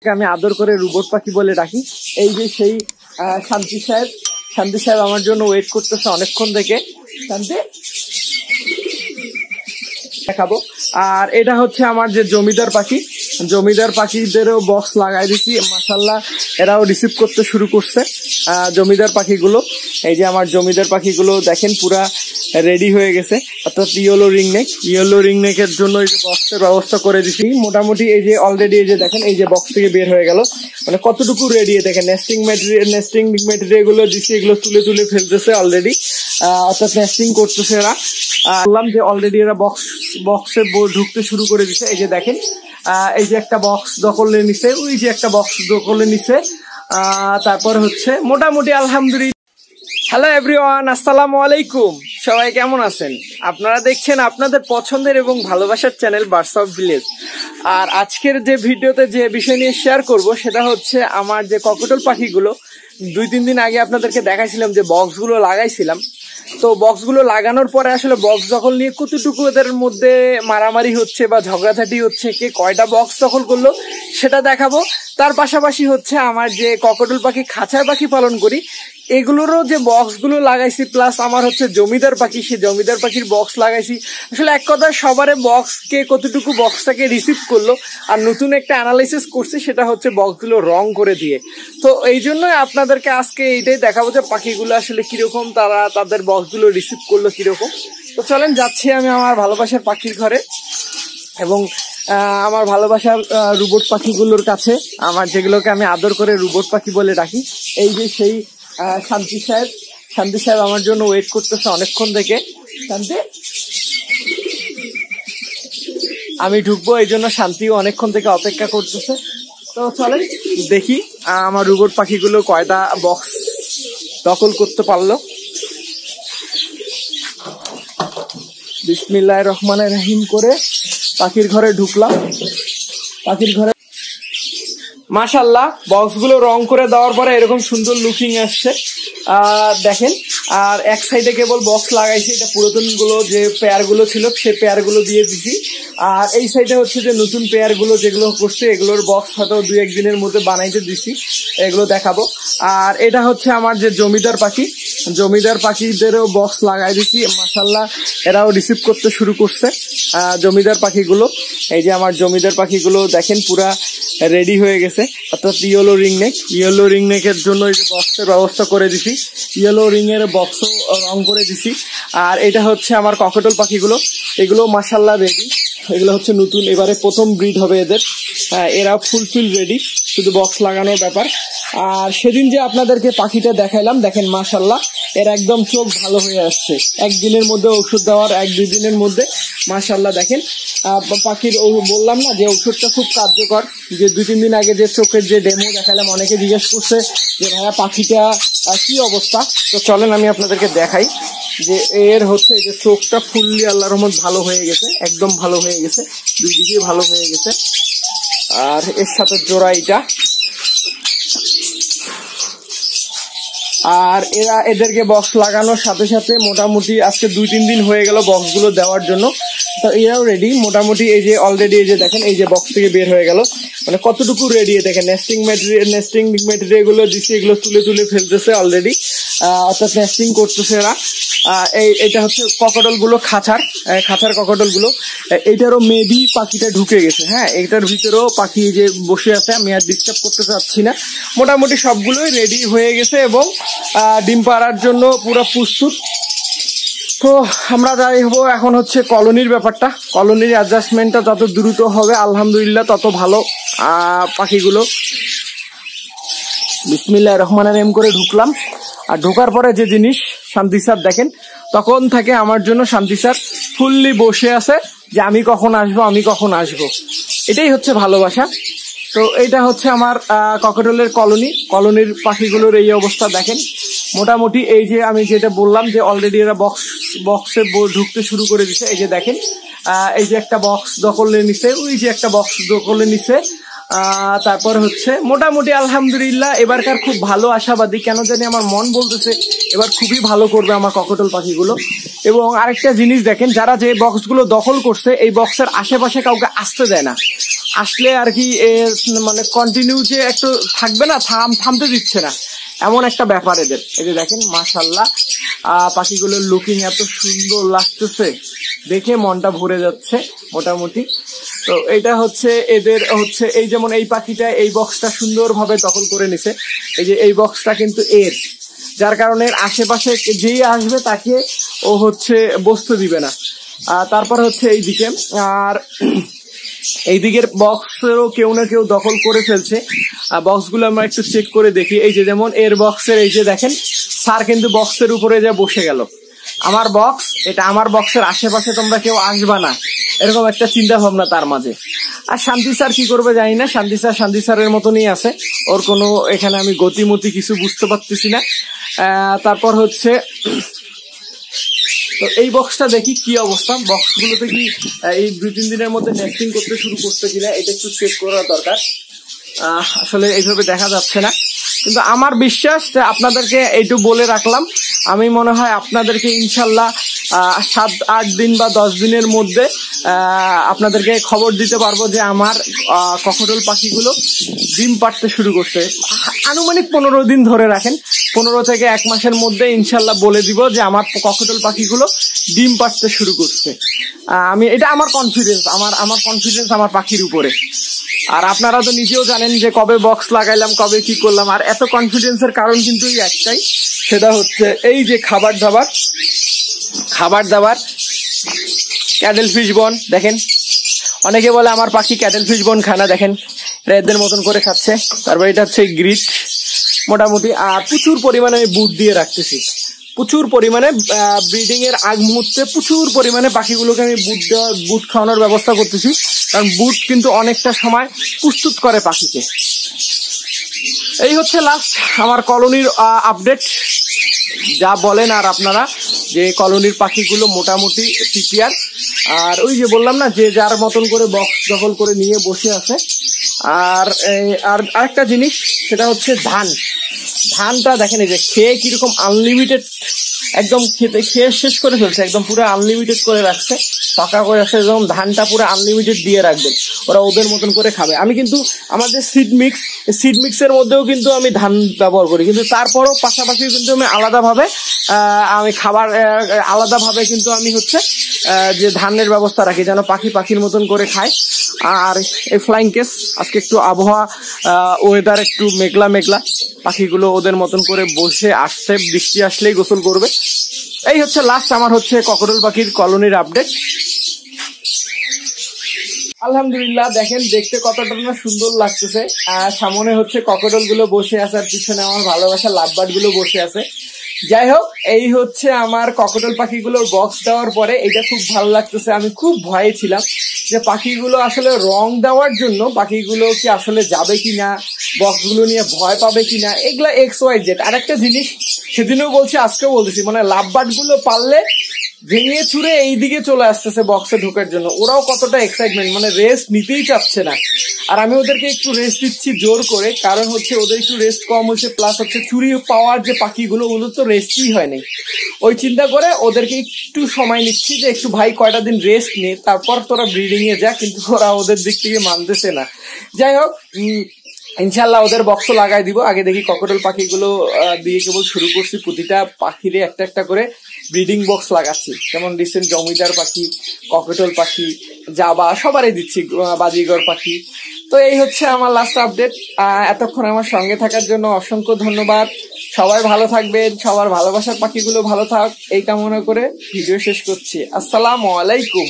আমি আদর করে রোবট পাখি বলে ডাকি। এই যে সেই শান্তি সাহেব আমার জন্য ওয়েট করতেছে অনেকক্ষণ থেকে। শান্তি দেখাবো। আর এটা হচ্ছে আমার যে জমিদার পাখিদেরও বক্স লাগাই দিচ্ছি, মাশাআল্লাহ এরাও রিসিভ করতে শুরু করছে। জমিদার পাখিগুলো, এই যে আমার জমিদার পাখিগুলো দেখেন পুরা রেডি হয়ে গেছে, অর্থাৎ ইয়েলো রিংনেকের জন্য এই যে বক্সের ব্যবস্থা করে দিছি মোটামুটি। এই যে অলরেডি এই যে দেখেন এই যে বক্স থেকে বের হয়ে গেল, মানে কতটুকু রেডি। দেখেন নেস্টিং মেটেরিয়াল গুলো দিচ্ছি, এগুলো তুলে ফেলতেছে অলরেডি, অর্থাৎ নেস্টিং করতেছে এরা। বললাম যে অলরেডি এরা বক্সে ঢুকতে শুরু করে দিছে। এই যে দেখেন এই যে একটা বক্স দখলে নিছে, ওই যে একটা বক্স দখলে নিছে। তারপর হচ্ছে মোটামুটি আলহামদুলিল্লাহ। হ্যালো এভরিওয়ান, আসসালামু আলাইকুম। সবাই কেমন আছেন? আপনারা দেখছেন আপনাদের পছন্দের এবং ভালোবাসার চ্যানেল বার্ডস অফ ভিলেজ। আর আজকের যে ভিডিওতে যে বিষয় নিয়ে শেয়ার করব সেটা হচ্ছে আমার যে ককটেল পাখিগুলো 2-3 দিন আগে আপনাদেরকে দেখাইছিলাম যে বক্সগুলো লাগাইছিলাম। তো বক্সগুলো লাগানোর পরে আসলে বক্স দখল নিয়ে কতটুকু এদের মধ্যে মারামারি হচ্ছে বা ঝগড়াঝাটি হচ্ছে, কে কয়টা বক্স দখল করলো সেটা দেখাবো। তার পাশাপাশি হচ্ছে আমার যে ককটেল পাখি খাঁচায় পাখি পালন করি এগুলোরও যে বক্সগুলো লাগাইছি, প্লাস আমার হচ্ছে জমিদার পাখি, সেই জমিদার পাখির বক্স লাগাইছি। আসলে এক কথায় সবারে বক্স কে কতটুকু বক্সটাকে রিসিভ করলো, আর নতুন একটা অ্যানালাইসিস করছি সেটা হচ্ছে বক্সগুলো রং করে দিয়ে। তো এই জন্যই আপনাদেরকে আজকে এইটাই দেখাবো যে পাখিগুলো আসলে কিরকম, তারা তাদের বক্সগুলো রিসিভ করলো কিরকম। তো চলেন যাচ্ছি আমি আমার ভালোবাসার পাখির ঘরে এবং আমার ভালোবাসার রোবট পাখিগুলোর কাছে, আমার যেগুলোকে আমি আদর করে রোবট পাখি বলে ডাকি। এই যে সেই শান্তি সাহেব আমার জন্য ওয়েট করতেছে অনেকক্ষণ থেকে। শান্তি আমি ঢুকবো, এই জন্য শান্তিও অনেকক্ষণ থেকে অপেক্ষা করতেছে। তো চলেন দেখি আমার রোবট পাখিগুলো কয়টা বক্স দখল করতে পারলো। বিসমিল্লাহির রহমানির রহিম করে পাখির ঘরে ঢুকলাম। পাখির ঘরে মাশাআল্লাহ বক্সগুলো রং করে দেওয়ার পরে এরকম সুন্দর লুকিং আসছে দেখেন। আর এক সাইডে কেবল বক্স লাগাইছি, এটা পুরাতন গুলো যে পেয়ার গুলো ছিল সেই পেয়ার গুলো দিয়ে দিছি। আর এই সাইডে হচ্ছে যে নতুন পেয়ার গুলো যেগুলো করছে এগুলোর বক্স হয়তো 2-1 দিনের মধ্যে বানাইতে দিছি, এগুলো দেখাবো। আর এটা হচ্ছে আমার যে জমিদার পাখিদেরও বক্স লাগাই দিছি, মাশাআল্লাহ এরাও রিসিভ করতে শুরু করছে। জমিদার পাখিগুলো, এই যে আমার জমিদার পাখিগুলো দেখেন পুরা রেডি হয়ে গেছে, অর্থাৎ ইয়েলো রিংনেকের জন্য এই যে বক্সের ব্যবস্থা করে দিছি, ইয়েলো রিংয়ের বক্সও রং করে দিছি। আর এটা হচ্ছে আমার ককটেল পাখিগুলো, এগুলো মাশাআল্লাহ রেডি। এগুলো হচ্ছে নতুন, এবারে প্রথম ব্রিড হবে এদের। এরা ফুলফিল রেডি, শুধু বক্স লাগানোর ব্যাপার। আর সেদিন যে আপনাদেরকে পাখিটা দেখাইলাম দেখেন মাশাআল্লাহ এর একদম চোখ ভালো হয়ে আসছে, একদিনের মধ্যে ওষুধ দেওয়ার 1-2 দিনের মধ্যে মাশাআল্লাহ দেখেন। পাখির বললাম না যে ওষুধটা খুব কার্যকর। যে 2-3 দিন আগে যে চোখের যে ডেমো দেখালাম, অনেকে জিজ্ঞেস করছে যে ভাইয়া পাখিটা কি অবস্থা। তো চলেন আমি আপনাদেরকে দেখাই যে এর হচ্ছে যে চোখটা ফুললি আল্লাহর রহমত ভালো হয়ে গেছে, একদম ভালো হয়ে গেছে, 2 দিকেই ভালো হয়ে গেছে। আর এর সাথে জোড়া এটা। আর এদেরকে বক্স লাগানোর সাথে সাথে মোটামুটি আজকে 2-3 দিন হয়ে গেল বক্সগুলো দেওয়ার জন্য। তো এরাও রেডি মোটামুটি। এই যে অলরেডি এই যে দেখেন এই যে বক্স থেকে বের হয়ে গেল, মানে কতটুকু রেডি। দেখেন নেস্টিং মেটেরিয়াল গুলো দিচ্ছে, এগুলো তুলে ফেলতেছে অলরেডি, অর্থাৎ নেস্টিং করতেছে এরা। এটা হচ্ছে ককটেল গুলো, খাঁচার ককটেল গুলো। এইটারও মেবি পাখিটা ঢুকে গেছে। হ্যাঁ, এইটার ভিতরেও পাখি যে বসে আছে, আমি আর ডিস্টার্ব করতে চাচ্ছি না। মোটামুটি সবগুলোই রেডি হয়ে গেছে এবং ডিম পাড়ার জন্য পুরো প্রস্তুত। তো আমরা যাই হবো এখন হচ্ছে কলোনির ব্যাপারটা, কলোনির অ্যাডজাস্টমেন্টটা যত দ্রুত হবে আলহামদুলিল্লাহ তত ভালো। পাখিগুলো বিসমিল্লাহির রহমানির রহিম করে ঢুকলাম। আর ঢোকার পরে যে জিনিস, শান্তি স্যার দেখেন তখন থেকে আমার জন্য শান্তি স্যার ফুললি বসে আছে যে আমি কখন আসবো। এটাই হচ্ছে ভালোবাসা। তো এইটা হচ্ছে আমার ককটেলের কলোনির পাখিগুলোর এই অবস্থা দেখেন মোটামুটি। এই যে আমি যেটা বললাম যে অলরেডি এরা বক্সে ঢুকতে শুরু করে দিছে। এই যে দেখেন এই যে একটা বক্স দখলে নিছে, ওই যে একটা বক্স দখলে নিছে। তারপর হচ্ছে মোটামুটি আলহামদুলিল্লাহ এবারকার খুব ভালো আশাবাদী। কেন জানি আমার মন বলতেছে এবার খুবই ভালো করবে আমার ককটেল পাখিগুলো। এবং আরেকটা জিনিস দেখেন, যারা যে বক্সগুলো দখল করছে এই বক্সের আশেপাশে কাউকে আসতে দেয় না। আসলে আর কি মানে কন্টিনিউ যে একটু থাকবে না, থামতে দিচ্ছে না, এমন একটা ব্যাপার এদের। এই যে দেখেন মাশাআল্লাহ পাখিগুলোর লুকিং এত সুন্দর লাগতেছে, দেখে মনটা ভরে যাচ্ছে মোটামুটি। তো এটা হচ্ছে এদের হচ্ছে এই যেমন এই পাখিটা এই বক্সটা সুন্দরভাবে দখল করে নিছে। এই যে এই বক্সটা কিন্তু এর, যার কারণে আশেপাশে যেই আসবে তাকে ও হচ্ছে বসতে দিবে না। তারপর হচ্ছে এইদিকে, আর এই দিকের বক্সেরও কেউ না কেউ দখল করে ফেলছে। বক্সগুলো আমরা একটু চেক করে দেখি। এই যে যেমন এর বক্সের এই যে দেখেন স্যার কিন্তু বক্সের উপরে যা বসে গেল। আমার বক্স, এটা আমার বক্সের আশেপাশে তোমরা কেউ আসবা না, এরকম একটা চিন্তা ভাবনা তার মাঝে। আর শান্তি স্যার কি করবে জানি না, শান্তি স্যারের মতনই আছে, ওর কোনো এখানে আমি গতিমতি কিছু বুঝতে পারতেছি না। তারপর হচ্ছে তো এই বক্সটা দেখি কি অবস্থা, বক্সগুলোতে কি এই 2-3 দিনের মধ্যে নেস্টিং করতে শুরু করতে কিনা এটা একটু চেক করা দরকার। আসলে এইভাবে দেখা যাচ্ছে না, কিন্তু আমার বিশ্বাস যে আপনাদেরকে এইটু বলে রাখলাম। আমি মনে হয় আপনাদেরকে ইনশাল্লাহ 7-8 দিন বা 10 দিনের মধ্যে আপনাদেরকে খবর দিতে পারবো যে আমার ককটেল পাখিগুলো ডিম পাড়তে শুরু করছে। আনুমানিক 15 দিন ধরে রাখেন, 15 থেকে 1 মাসের মধ্যে ইনশাল্লাহ বলে দিব যে আমার ককটেল পাখিগুলো ডিম পাড়তে শুরু করছে। আমি এটা আমার কনফিডেন্স, আমার কনফিডেন্স আমার পাখির উপরে। আর আপনারা তো নিজেও জানেন যে কবে বক্স লাগাইলাম, কবে কি করলাম। আর এত কনফিডেন্সের কারণ কিন্তু একটাই, সেটা হচ্ছে এই যে খাবার দাবার ক্যাটেল ফিশ বন। দেখেন অনেকে বলে আমার পাখি ক্যাটেল ফিশ বন খায় না, দেখেন এদের মতন করে খাচ্ছে। তারপর এটা হচ্ছে গ্রিট মোটামুটি। আর প্রচুর পরিমাণে আমি বুট দিয়ে রাখতেছি, প্রচুর পরিমাণে ব্রিডিং এর আগ মুহূর্তে প্রচুর পরিমাণে পাখিগুলোকে আমি বুট খাওয়ানোর ব্যবস্থা করতেছি, কারণ বুট কিন্তু অনেকটা সময় প্রস্তুত করে পাখিকে। এই হচ্ছে লাস্ট আমার কলোনির আপডেট। যা বলেন আর আপনারা যে কলোনির পাখিগুলো মোটামুটি প্রিপেয়ার। আর ওই যে বললাম না যে যার মতন করে বক্স দখল করে নিয়ে বসে আছে। আর আরেকটা জিনিস সেটা হচ্ছে ধানটা দেখেন, এই যে খেয়ে কিরকম আনলিমিটেড, একদম খেয়ে শেষ করে ফেলছে, একদম পুরো আনলিমিটেড করে রাখছে, ফাঁকা করে রাখছে, একদম ধানটা পুরো আনলিমিটেড দিয়ে রাখবেন, ওরা ওদের মতন করে খাবে। আমি কিন্তু আমাদের সিড মিক্সের মধ্যেও কিন্তু আমি ধান ব্যবহার করি, কিন্তু তারপরও পাশাপাশি কিন্তু আমি আলাদাভাবে খাবার আলাদাভাবে কিন্তু আমি হচ্ছে যে ধানের ব্যবস্থা রাখি, যেন পাখির মতন করে খায়। আর এই ফ্লাইং কেস আজকে একটু আবহাওয়া ওয়েদার একটু মেঘলা, পাখিগুলো ওদের মতন করে বসে আসছে, বৃষ্টি আসলেই গোসল করবে। এই হচ্ছে লাস্ট আমার হচ্ছে ককটেল পাখির কলোনির আপডেট। আলহামদুলিল্লাহ, দেখেন দেখতে কতটা না সুন্দর লাগতেছে। সামনে হচ্ছে ককটেল গুলো বসে আছে, আর পিছনে আমার ভালোবাসা লাভবার্ড গুলো বসে আছে। যাই হোক, এই হচ্ছে আমার ককটেল পাখিগুলোর বক্স দেওয়ার পরে এটা খুব ভালো লাগতেছে। আমি খুব ভয়ে ছিলাম যে পাখিগুলো আসলে রং দেওয়ার জন্য পাখিগুলো কি আসলে যাবে কিনা, বক্সগুলো নিয়ে ভয় পাবে কিনা, এগুলা XYZ। আর একটা জিনিস সেদিনও বলছি, আজকেও বলতেছি, মানে লাভবার্ড গুলো পারলে ভেঙে চুরে এইদিকে চলে আসতেছে বক্সে ঢোকার জন্য। ওরাও কতটা এক্সাইটমেন্ট, মানে রেস্ট নিতেই চাচ্ছে না। আর আমি ওদেরকে একটু রেস্ট দিচ্ছি জোর করে, কারণ হচ্ছে ওদের একটু রেস্ট কম হয়েছে, প্লাস হচ্ছে চুরি পাওয়ার যে পাখিগুলো ওগুলো তো রেস্টই হয়নি। ওই চিন্তা করে ওদেরকে একটু সময় নিচ্ছি যে একটু ভাই কয়টা দিন রেস্ট নে, তারপর তোরা ব্রিডিং এ যা। কিন্তু ওরা ওদের দিক থেকে মানতেছে না। যাই হোক, ইনশাল্লাহ ওদের বক্স লাগাই দিব। আগে দেখি ককটেল পাখিগুলো দিয়ে কেবল শুরু করছি, প্রতিটা পাখিরে একটা একটা করে ব্রিডিং বক্স লাগাচ্ছি। যেমন রিসেন্ট জমিদার পাখি, ককটেল পাখি, জাবা সবারই দিচ্ছি, বাজিগর পাখি। তো এই হচ্ছে আমার লাস্ট আপডেট। এতক্ষণ আমার সঙ্গে থাকার জন্য অসংখ্য ধন্যবাদ। সবাই ভালো থাকবেন, সবার ভালোবাসার পাখিগুলো ভালো থাক, এই কামনা করে ভিডিও শেষ করছি। আসসালামু আলাইকুম।